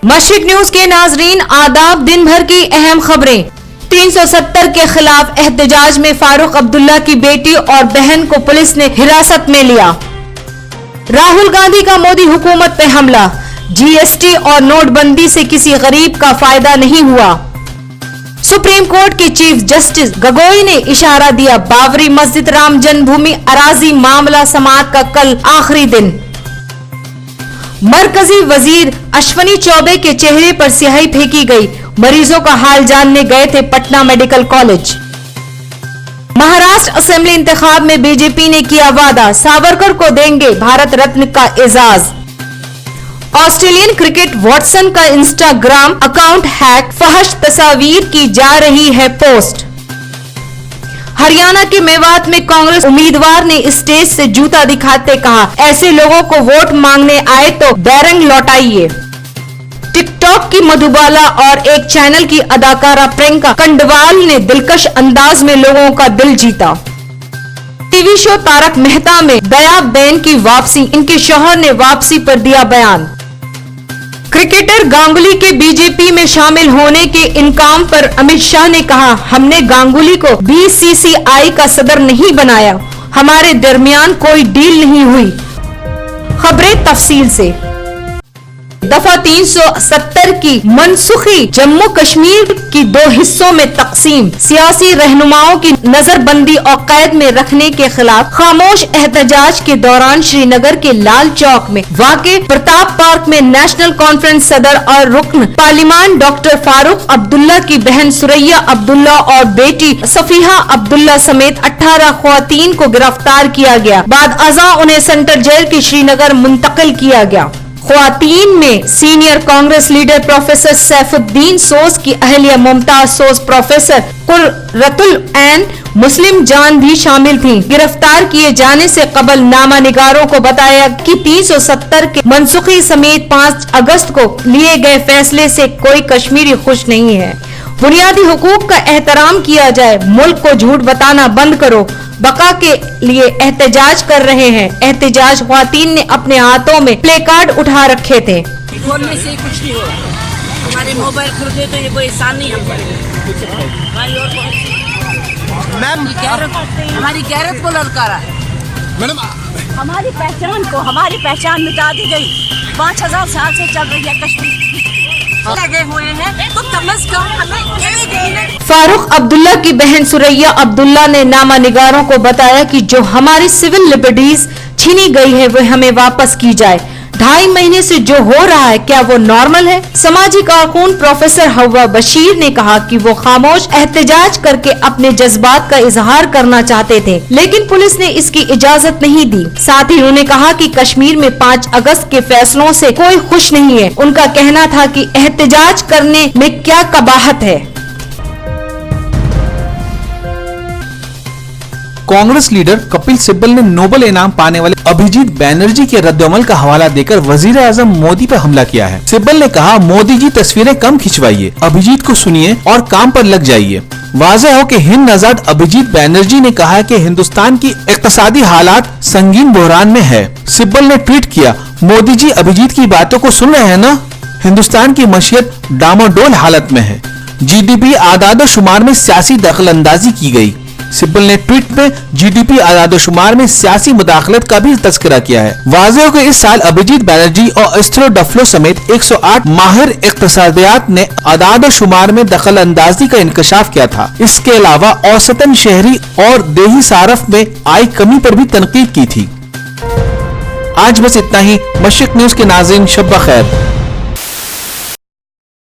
मशरिक news के नाजरीन आदाब, दिन भर की अहम खबरें। 370 के खिलाफ एहतजाज में फारूक अब्दुल्ला की बेटी और बहन को पुलिस ने हिरासत में लिया। राहुल गांधी का मोदी हुकूमत पे हमला, जीएसटी और नोटबंदी से किसी गरीब का फायदा नहीं हुआ। सुप्रीम कोर्ट के चीफ जस्टिस गगोई ने इशारा दिया, बाबरी मस्जिद राम जन्मभूमि अराजी मामला समाअत का कल आखिरी दिन। मरकजी वजीर अश्विनी चौबे के चेहरे पर स्याही फेंकी गई, मरीजों का हाल जानने गए थे Patna medical college. Maharashtra assembly इंतखाब में बीजेपी ने किया वादा, सावरकर को देंगे भारत रत्न का एजाज। ऑस्ट्रेलियन क्रिकेट वॉटसन का इंस्टाग्राम अकाउंट हैक, फहश तस्वीर की जा रही है पोस्ट। हरियाणा के मेवात में कांग्रेस उम्मीदवार ने स्टेज से जूता दिखाते कहा, ऐसे लोगों को वोट मांगने आए तो बैरंग लौटाइए। टिकटॉक की मधुबाला और एक चैनल की अदाकारा प्रियंका कंडवाल ने दिलकश अंदाज में लोगों का दिल जीता। टीवी शो तारक मेहता में दया बेन की वापसी, इनके शौहर ने वापसी पर दिया बयान। क्रिकेटर गांगुली के बीजेपी में शामिल होने के इनकार पर अमित शाह ने कहा, हमने गांगुली को बीसीसीआई का सदर नहीं बनाया, हमारे दरमियान कोई डील नहीं हुई। खबरें तफसील से। दफा 370 की मनसूखी, जम्मू कश्मीर की 2 हिस्सों में तकसीम, सियासी रहनुमाओं की नजरबंदी और कैद में रखने के खिलाफ खामोश एहतजाज के दौरान श्रीनगर के लाल चौक में वाक़े प्रताप पार्क में नेशनल कॉन्फ्रेंस सदर और रुकन पार्लिमान डॉक्टर फारूक अब्दुल्ला की बहन सुरैया अब्दुल्ला और बेटी सफीहा अब्दुल्ला समेत 18 ख्वातीन को गिरफ्तार किया गया। बाद अज़ा उन्हें सेंट्रल जेल के श्रीनगर मुंतकिल किया गया। ख्वातीन में senior Congress leader professor Saifuddin Soz की अहलिया मुमताज सोज, प्रोफेसर कुर्रतुल ऐन मुस्लिम जान भी शामिल थीं। गिरफ्तार किए जाने से कबल नामा निगारों को बताया कि 370 के मनसूखी समेत 5 अगस्त को लिए गए फैसले से कोई कश्मीरी खुश नहीं है। बुनियादी हुकूक का एहतराम किया जाए, मुल्क को झूठ बताना बंद करो, बका के लिए एहतजाज कर रहे हैं। एहतजाज ख्वातीन ने अपने हाथों में प्ले कार्ड उठा रखे थे। बोलने से कुछ नहीं होगा, हमारे मोबाइल खरीदे तो ये कोई एहसान नहीं हम मैम, हमारी गैरत को ललकारा है। मैडम, हमारी पहचान मिटा दी गई। 5000 साल से चल रही है कश्मीर, लगे हुए हैं तो कम से कम हमें। फारूक अब्दुल्ला की बहन सुरैया अब्दुल्ला ने नामा निगारों को बताया कि जो हमारी सिविल लिबर्टीज छीनी गई है वो हमें वापस की जाए। 2.5 महीने से जो हो रहा है, क्या वो नॉर्मल है? समाजी कारकुन प्रोफेसर हवा बशीर ने कहा कि वो खामोश एहतजाज करके अपने जज्बात का इजहार करना चाहते थे, लेकिन पुलिस ने इसकी इजाजत नहीं दी। साथ ही उन्होंने कहा कि कश्मीर में 5 अगस्त के फैसलों से कोई खुश नहीं है। उनका कहना था कि एहतजाज करने में क्या कबाहत है। कांग्रेस लीडर कपिल सिब्बल ने नोबेल इनाम पाने वाले अभिजीत बैनर्जी के रद्दअमल का हवाला देकर वजीर आजम मोदी पर हमला किया है। सिब्बल ने कहा, मोदी जी तस्वीरें कम खिंचवाइए, अभिजीत को सुनिए और काम पर लग जाइए। वाज़ेह हो कि हिंद नजाद अभिजीत बैनर्जी ने कहा कि हिंदुस्तान की इक्तिसादी हालात संगीन बहरान में है। सिब्बल ने ट्वीट किया, मोदी जी अभिजीत की बातों को सुन रहे हैं ना? हिंदुस्तान की मशीयत डामाडोल हालत में है। जीडीपी आदाद शुमार में सियासी दखलंदाजी की गई। सिब्बल ने ट्वीट में जीडीपी आदादोशुमार में सियासी मुदाखलत का भी तस्करा किया है। वाज़ेह हो कि इस साल अभिजीत बैनर्जी और एस्थरो डफलो समेत 108 माहिर इक्तिसादियात ने आदादोशुमार में दखल अंदाजी का इंकशाफ किया था। इसके अलावा औसतन शहरी और देही सारफ में आई कमी पर भी तनकीद की थी। आज बस इतना ही। मशरिक न्यूज के नाज़रीन, शब ब खैर।